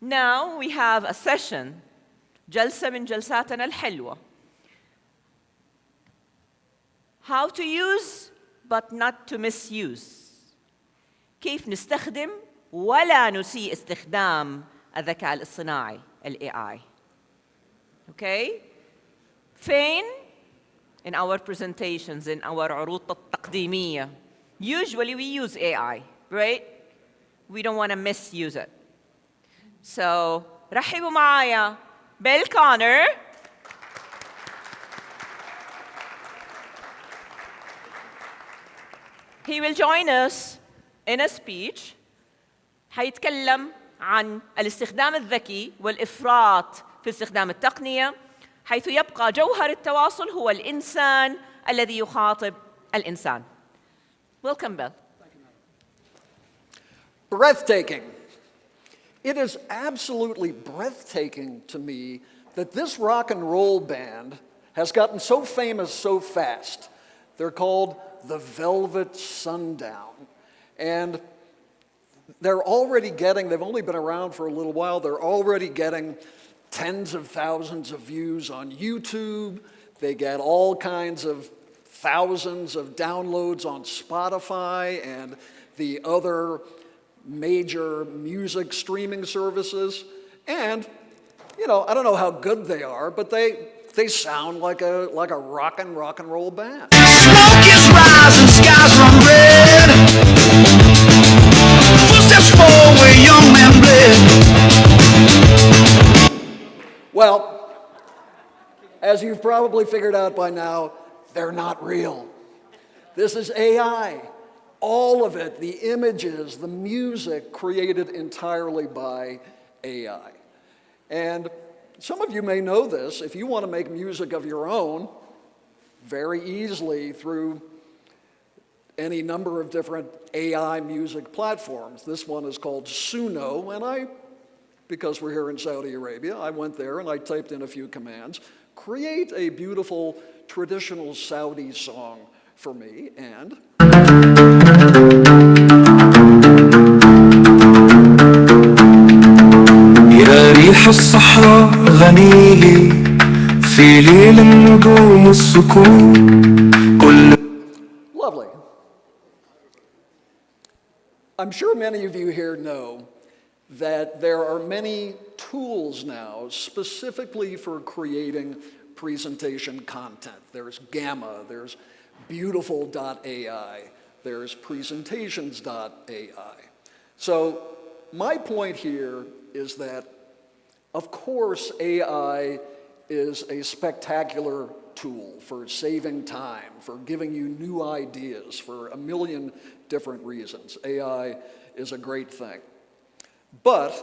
Now we have a session, جلسة من جلساتنا الحلوة. How to use but not to misuse. كيف نستخدم ولا نسيء استخدام الذكاء الاصطناعي AI. Okay? فين؟ In our presentations, in our عروض التقديمية. Usually we use AI, right? We don't want to misuse it. So, رحبوا معايا كونور. He will join us in a speech. حيتكلم عن الاستخدام الذكي والإفراط في استخدام التقنية، حيث يبقى جوهر التواصل هو الإنسان الذي يخاطب الإنسان. Welcome, Bill. Breathtaking. It is absolutely breathtaking to me that this rock and roll band has gotten so famous so fast. They're called the Velvet Sundown. And they're already getting, they've only been around for a little while, they're already getting tens of thousands of views on YouTube. They get all kinds of thousands of downloads on Spotify and the other major music streaming services. And, you know, I don't know how good they are, but they sound like a rock and roll band. Smoke is rising, skies run red. Footsteps forward, young man bled. Well, as you've probably figured out by now, they're not real. This is AI. All of it, the images, the music, created entirely by AI. And some of you may know this. If you want to make music of your own, very easily through any number of different AI music platforms. This one is called Suno, and because we're here in Saudi Arabia, I went there and I typed in a few commands. Create a beautiful traditional Saudi song for me, and يا ريح الصحراء غنيلي في ليل النجوم والسكون كل. Lovely. I'm sure many of you here know that there are many tools now specifically for creating presentation content. There's Gamma, there's Beautiful.ai, there's Presentations.ai. So my point here is that, of course, AI is a spectacular tool for saving time, for giving you new ideas, for a million different reasons. AI is a great thing. But,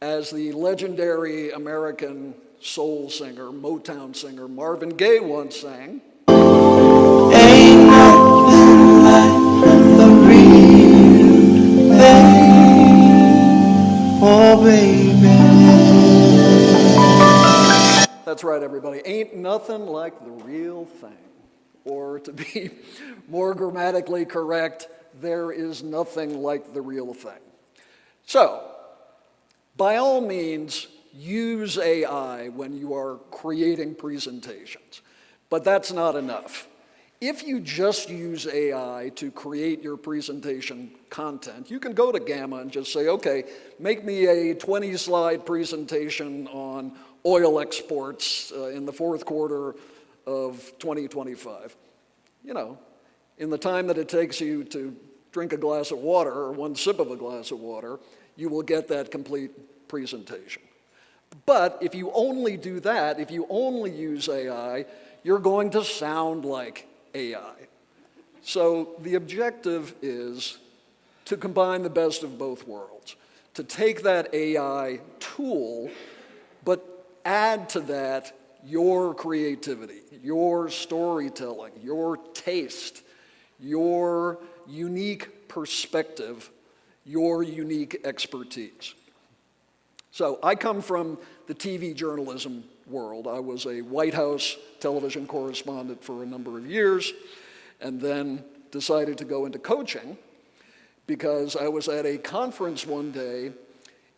as the legendary American soul singer, Motown singer, Marvin Gaye once sang, ain't nothing like the real thing, oh baby. That's right, everybody, ain't nothing like the real thing. Or to be more grammatically correct, there is nothing like the real thing. So, by all means, use AI when you are creating presentations, but that's not enough. If you just use AI to create your presentation content, you can go to Gamma and just say, okay, make me a 20-slide presentation on oil exports in the fourth quarter of 2025. You know, in the time that it takes you to drink a glass of water or one sip of a glass of water, you will get that complete presentation. But if you only do that, if you only use AI, you're going to sound like AI. So the objective is to combine the best of both worlds, to take that AI tool, but add to that your creativity, your storytelling, your taste, your unique perspective, your unique expertise. So I come from the TV journalism world. I was a White House television correspondent for a number of years, and then decided to go into coaching because I was at a conference one day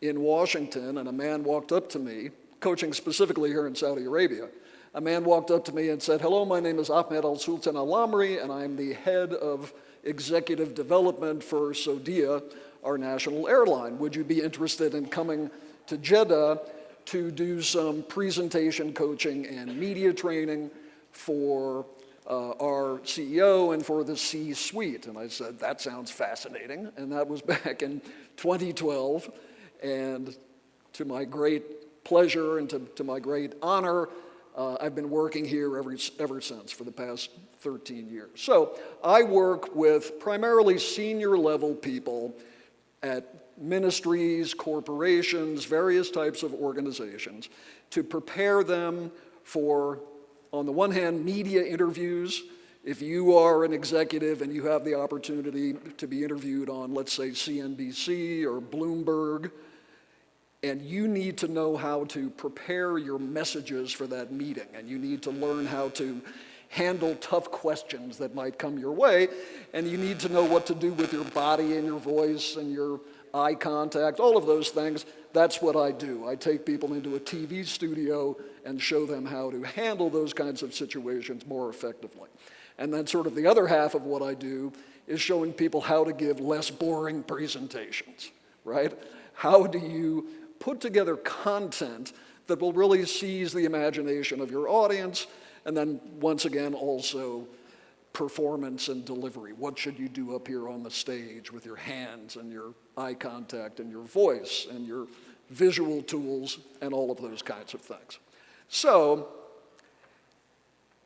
in Washington, and a man walked up to me, coaching specifically here in Saudi Arabia. A man walked up to me and said, "Hello, my name is Ahmed Al-Sultan Al-Amri, and I'm the head of executive development for Saudia, our national airline. Would you be interested in coming to Jeddah to do some presentation coaching and media training for our CEO and for the C-suite?" And I said, "That sounds fascinating." And that was back in 2012. And to my great pleasure and to my great honor, I've been working here ever since for the past 13 years. So I work with primarily senior level people at ministries, corporations, various types of organizations to prepare them for, on the one hand, media interviews. If you are an executive and you have the opportunity to be interviewed on, let's say, CNBC or Bloomberg, and you need to know how to prepare your messages for that meeting, and you need to learn how to handle tough questions that might come your way, and you need to know what to do with your body and your voice and your eye contact, all of those things. That's what I do. I take people into a TV studio and show them how to handle those kinds of situations more effectively. And then sort of the other half of what I do is showing people how to give less boring presentations, right? How do you put together content that will really seize the imagination of your audience, and then once again also performance and delivery. What should you do up here on the stage with your hands and your eye contact and your voice and your visual tools and all of those kinds of things. So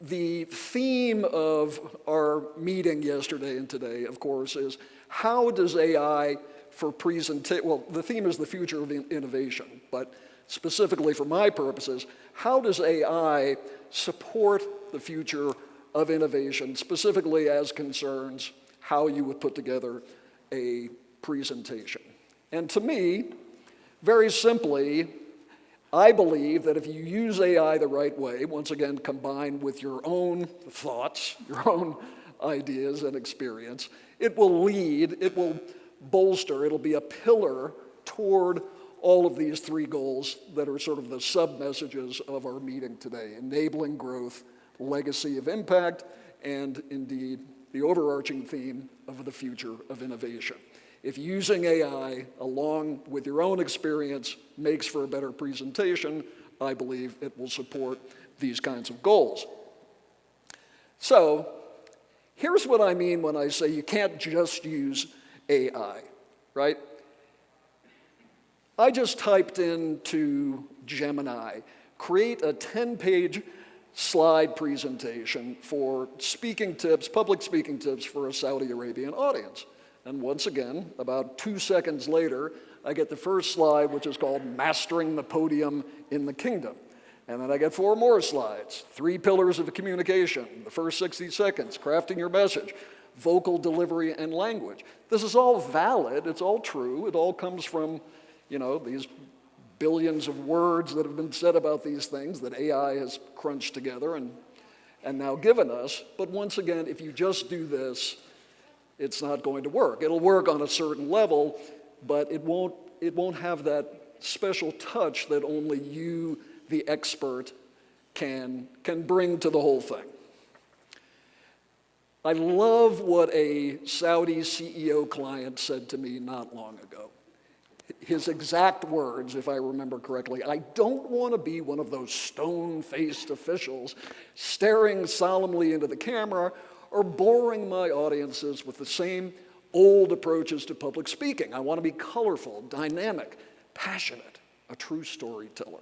the theme of our meeting yesterday and today, of course, is how does AI for presentation, well, the theme is the future of innovation, but specifically for my purposes, how does AI support the future of innovation, specifically as concerns how you would put together a presentation? And to me, very simply, I believe that if you use AI the right way, once again, combined with your own thoughts, your own ideas and experience, it will lead, it will bolster, it'll be a pillar toward all of these three goals that are sort of the sub-messages of our meeting today: enabling growth, legacy of impact, and indeed the overarching theme of the future of innovation. If using AI along with your own experience makes for a better presentation, I believe it will support these kinds of goals. So here's what I mean when I say you can't just use AI, right? I just typed into Gemini, create a 10-page slide presentation for speaking tips, public speaking tips for a Saudi Arabian audience. And once again, about 2 seconds later, I get the first slide, which is called Mastering the Podium in the Kingdom. And then I get 4 more slides: 3 pillars of communication, the first 60 seconds, crafting your message, vocal delivery and language. This is all valid, it's all true, it all comes from, these billions of words that have been said about these things that AI has crunched together and now given us. But once again, if you just do this, it's not going to work. It'll work on a certain level, but it won't have that special touch that only you, the expert, can bring to the whole thing. I love what a Saudi CEO client said to me not long ago. His exact words, if I remember correctly: "I don't want to be one of those stone-faced officials staring solemnly into the camera or boring my audiences with the same old approaches to public speaking. I want to be colorful, dynamic, passionate, a true storyteller."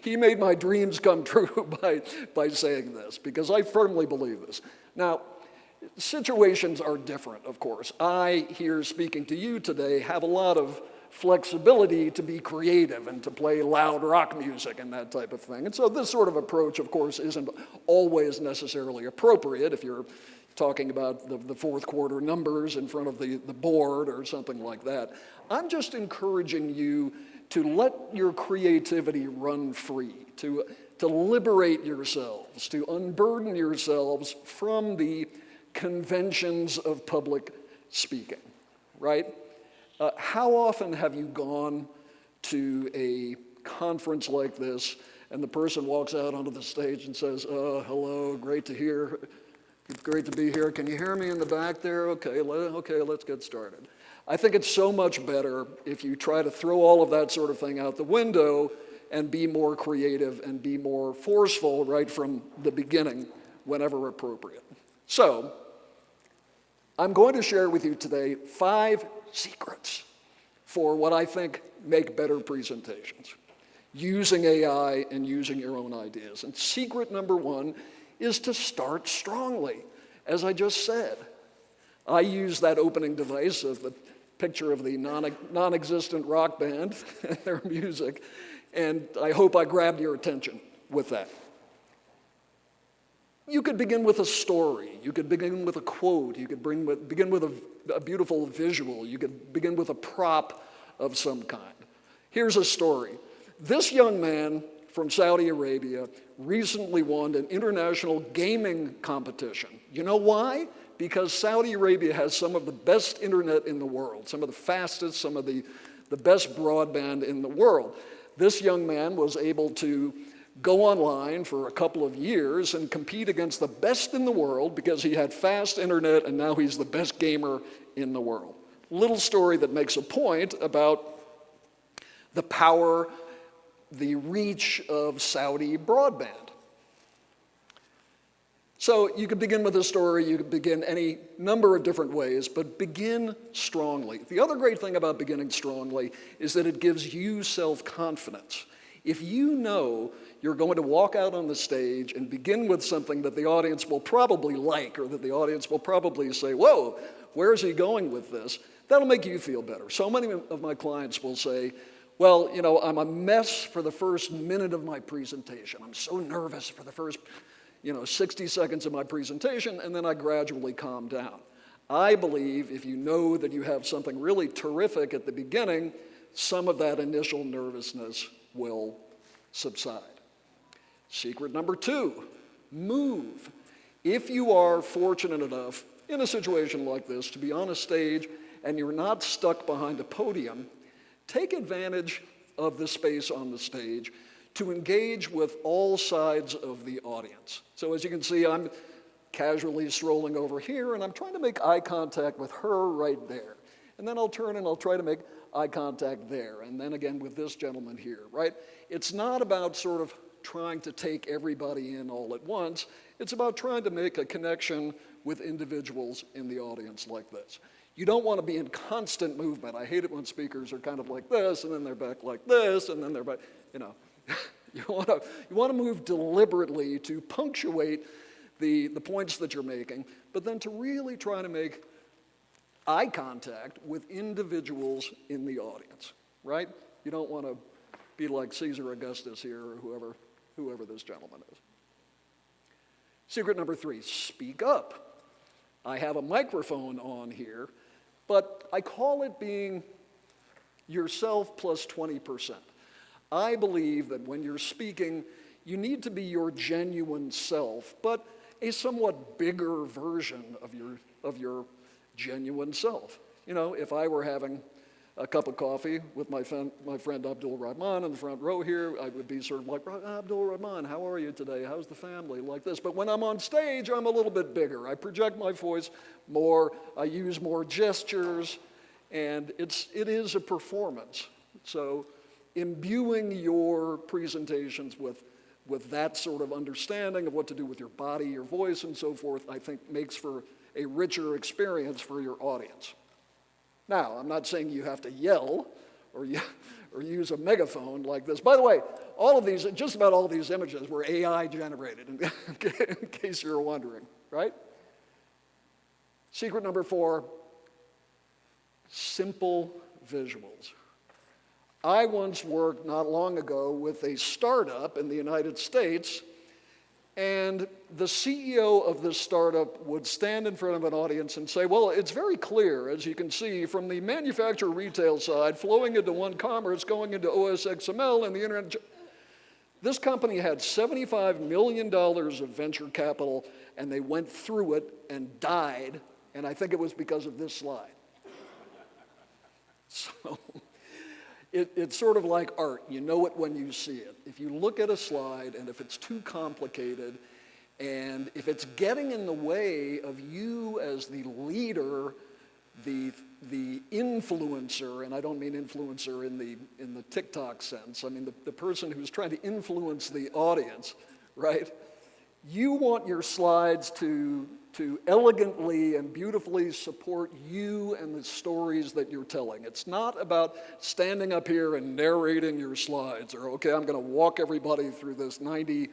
He made my dreams come true by saying this, because I firmly believe this. Now, situations are different, of course. I, here speaking to you today, have a lot of flexibility to be creative and to play loud rock music and that type of thing. And so this sort of approach, of course, isn't always necessarily appropriate if you're talking about the fourth quarter numbers in front of the board or something like that. I'm just encouraging you to let your creativity run free, to liberate yourselves, to unburden yourselves from the conventions of public speaking. right? How often have you gone to a conference like this and the person walks out onto the stage and says, hello, great to be here. Can you hear me in the back there? Okay, let's get started. I think it's so much better if you try to throw all of that sort of thing out the window and be more creative and be more forceful right from the beginning whenever appropriate. So, I'm going to share with you today 5 secrets for what I think make better presentations, using AI and using your own ideas. And secret number 1 is to start strongly. As I just said, I use that opening device of the picture of the non-existent rock band and their music, and I hope I grabbed your attention with that. You could begin with a story. You could begin with a quote. You could begin with a beautiful visual. You could begin with a prop of some kind. Here's a story. This young man from Saudi Arabia recently won an international gaming competition. You know why? Because Saudi Arabia has some of the best internet in the world, some of the fastest, some of the best broadband in the world. This young man was able to go online for a couple of years and compete against the best in the world because he had fast internet and now he's the best gamer in the world. Little story that makes a point about the power, the reach of Saudi broadband. So you could begin with a story, you could begin any number of different ways, but begin strongly. The other great thing about beginning strongly is that it gives you self-confidence. If you know you're going to walk out on the stage and begin with something that the audience will probably like, or that the audience will probably say, whoa, where is he going with this? That'll make you feel better. So many of my clients will say, well, you know, I'm a mess for the first minute of my presentation. I'm so nervous for the first 60 seconds of my presentation, and then I gradually calm down. I believe if you know that you have something really terrific at the beginning, some of that initial nervousness will subside. Secret number 2, move. If you are fortunate enough in a situation like this to be on a stage and you're not stuck behind a podium, take advantage of the space on the stage to engage with all sides of the audience. So as you can see, I'm casually strolling over here and I'm trying to make eye contact with her right there. And then I'll turn and I'll try to make eye contact there. And then again with this gentleman here, right? It's not about sort of trying to take everybody in all at once. It's about trying to make a connection with individuals in the audience like this. You don't want to be in constant movement. I hate it when speakers are kind of like this, and then they're back like this, and then they're back, You want to move deliberately to punctuate the points that you're making, but then to really try to make eye contact with individuals in the audience, right? You don't want to be like Caesar Augustus here or whoever this gentleman is. Secret number 3, speak up. I have a microphone on here, but I call it being yourself plus 20%. I believe that when you're speaking, you need to be your genuine self, but a somewhat bigger version of your genuine self. If I were having a cup of coffee with my friend Abdul Rahman in the front row here, I would be sort of like, Abdul Rahman, how are you today? How's the family? Like this. But when I'm on stage, I'm a little bit bigger. I project my voice more, I use more gestures, and it is a performance. So imbuing your presentations with that sort of understanding of what to do with your body, your voice, and so forth, I think makes for a richer experience for your audience. Now, I'm not saying you have to yell or use a megaphone like this. By the way, just about all of these images were AI generated, in case you're wondering, right? Secret number 4, simple visuals. I once worked not long ago with a startup in the United States, and the CEO of this startup would stand in front of an audience and say, well, it's very clear, as you can see, from the manufacturer retail side, flowing into One Commerce, going into OS XML and the internet. This company had $75 million of venture capital, and they went through it and died, and I think it was because of this slide. So it's sort of like art. You know it when you see it. If you look at a slide and if it's too complicated and if it's getting in the way of you as the leader, the influencer, and I don't mean influencer in the TikTok sense, I mean the person who's trying to influence the audience, right? You want your slides to elegantly and beautifully support you and the stories that you're telling. It's not about standing up here and narrating your slides, or okay, I'm going to walk everybody through this 90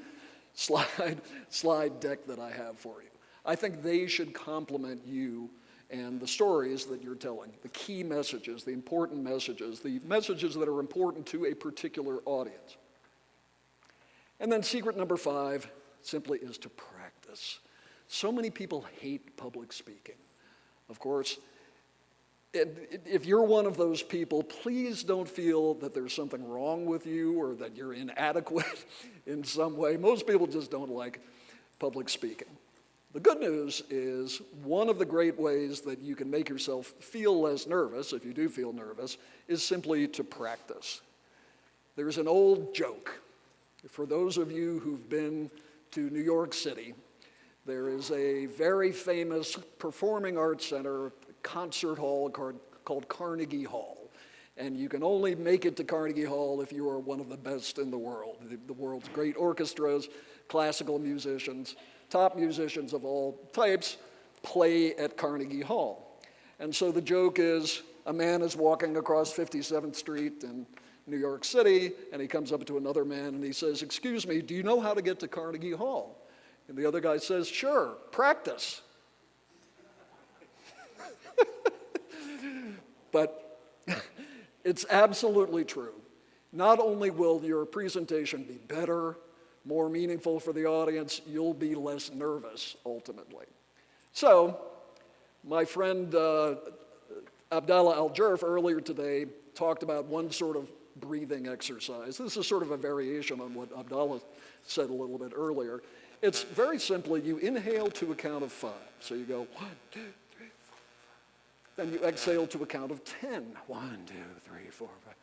slide deck that I have for you. I think they should complement you and the stories that you're telling, the key messages, the important messages, the messages that are important to a particular audience. And then secret number 5 simply is to practice. So many people hate public speaking. Of course, if you're one of those people, please don't feel that there's something wrong with you or that you're inadequate in some way. Most people just don't like public speaking. The good news is one of the great ways that you can make yourself feel less nervous, if you do feel nervous, is simply to practice. There's an old joke. For those of you who've been to New York City, there is a very famous performing arts center, concert hall called Carnegie Hall. And you can only make it to Carnegie Hall if you are one of the best in the world. The world's great orchestras, classical musicians, top musicians of all types play at Carnegie Hall. And so the joke is a man is walking across 57th Street in New York City, and he comes up to another man and he says, "Excuse me, do you know how to get to Carnegie Hall?" And the other guy says, "Sure, practice." But it's absolutely true. Not only will your presentation be better, more meaningful for the audience, you'll be less nervous ultimately. So, my friend Abdallah Al-Jerf earlier today talked about one sort of breathing exercise. This is sort of a variation on what Abdallah said a little bit earlier. It's very simply, you inhale to a count of 5. So you go 1, 2, 3, 4. Then you exhale to a count of 10. 1, 2, 3, 4, 5.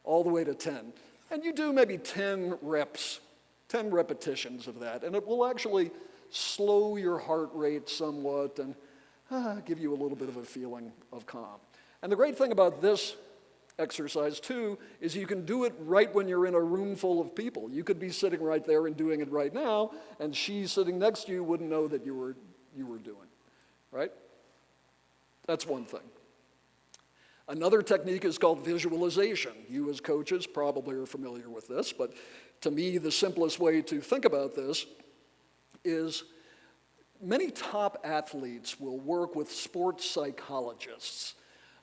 All the way to 10. And you do maybe 10 reps, 10 repetitions of that. And it will actually slow your heart rate somewhat and give you a little bit of a feeling of calm. And the great thing about this exercise too is you can do it right when you're in a room full of people. You could be sitting right there and doing it right now, and she sitting next to you wouldn't know that you were doing, right? That's one thing. Another technique is called visualization. You as coaches probably are familiar with this, but to me the simplest way to think about this is many top athletes will work with sports psychologists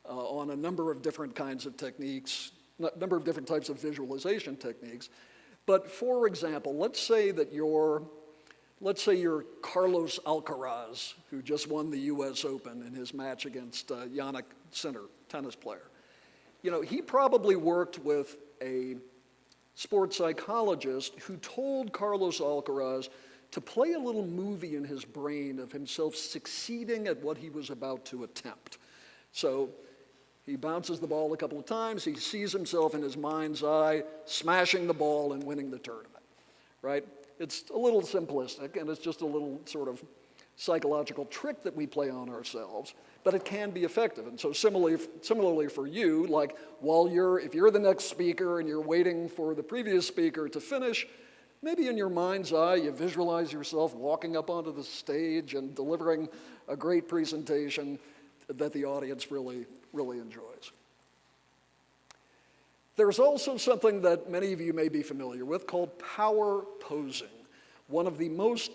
on a number of different kinds of techniques, a number of different types of visualization techniques. But for example, let's say you're Carlos Alcaraz, who just won the US Open in his match against Yannick Sinner, tennis player. You know, he probably worked with a sports psychologist who told Carlos Alcaraz to play a little movie in his brain of himself succeeding at what he was about to attempt. So he bounces the ball a couple of times. He sees himself in his mind's eye smashing the ball and winning the tournament, right? It's a little simplistic, and it's just a little sort of psychological trick that we play on ourselves, but it can be effective. And so similarly for you, like if you're the next speaker and you're waiting for the previous speaker to finish, maybe in your mind's eye you visualize yourself walking up onto the stage and delivering a great presentation that the audience really enjoys. There's also something that many of you may be familiar with called power posing. One of the most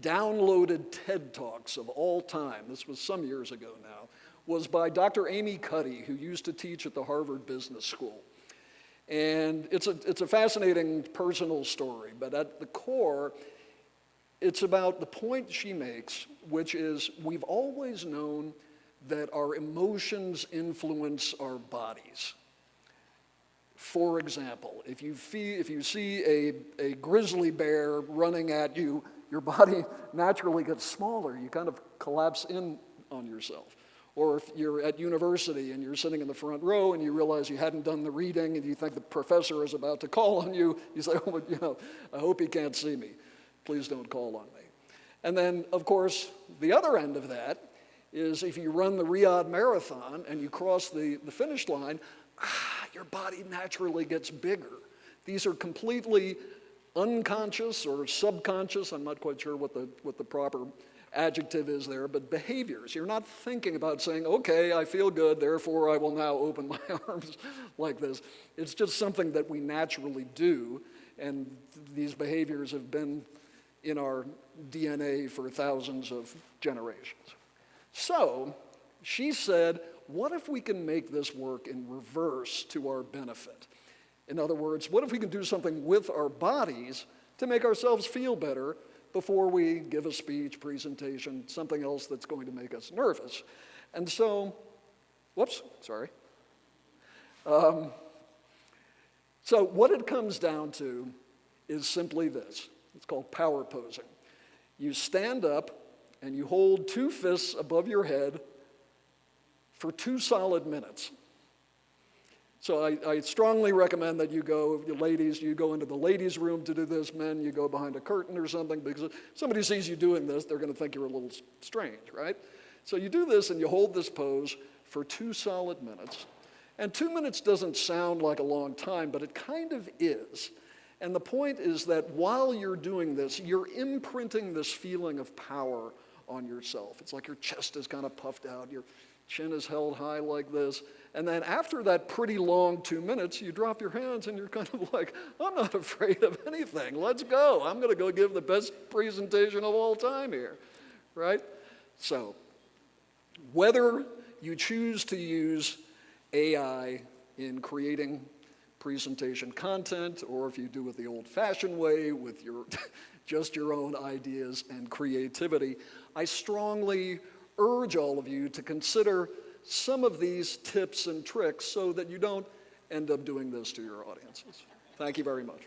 downloaded TED Talks of all time, this was some years ago now, was by Dr. Amy Cuddy, who used to teach at the Harvard Business School. And it's a fascinating personal story, but at the core, it's about the point she makes, which is we've always known that our emotions influence our bodies. For example, if you see a grizzly bear running at you, your body naturally gets smaller. You kind of collapse in on yourself. Or if you're at university and you're sitting in the front row and you realize you hadn't done the reading and you think the professor is about to call on you, you say, oh, you know, I hope he can't see me. Please don't call on me. And then, of course, the other end of that is if you run the Riyadh Marathon and you cross the finish line, your body naturally gets bigger. These are completely unconscious or subconscious, I'm not quite sure what the proper adjective is there, but behaviors. You're not thinking about saying, okay, I feel good, therefore I will now open my arms like this. It's just something that we naturally do, and these behaviors have been in our DNA for thousands of generations. So she said, what if we can make this work in reverse to our benefit? In other words, what if we can do something with our bodies to make ourselves feel better before we give a speech, presentation, something else that's going to make us nervous? And so, so what it comes down to is simply this. It's called power posing. You stand up and you hold two fists above your head for 2 solid minutes. So I strongly recommend that you go, ladies, you go into the ladies' room to do this. Men, you go behind a curtain or something, because if somebody sees you doing this, they're going to think you're a little strange, right? So you do this and you hold this pose for 2 solid minutes. And 2 minutes doesn't sound like a long time, but it kind of is. And the point is that while you're doing this, you're imprinting this feeling of power on yourself. It's like your chest is kind of puffed out, your chin is held high like this. And then after that pretty long 2 minutes, you drop your hands and you're kind of like, I'm not afraid of anything. Let's go. I'm going to go give the best presentation of all time here, right? So whether you choose to use AI in creating presentation content, or if you do it the old-fashioned way with your just your own ideas and creativity, I strongly urge all of you to consider some of these tips and tricks so that you don't end up doing this to your audiences. Thank you very much.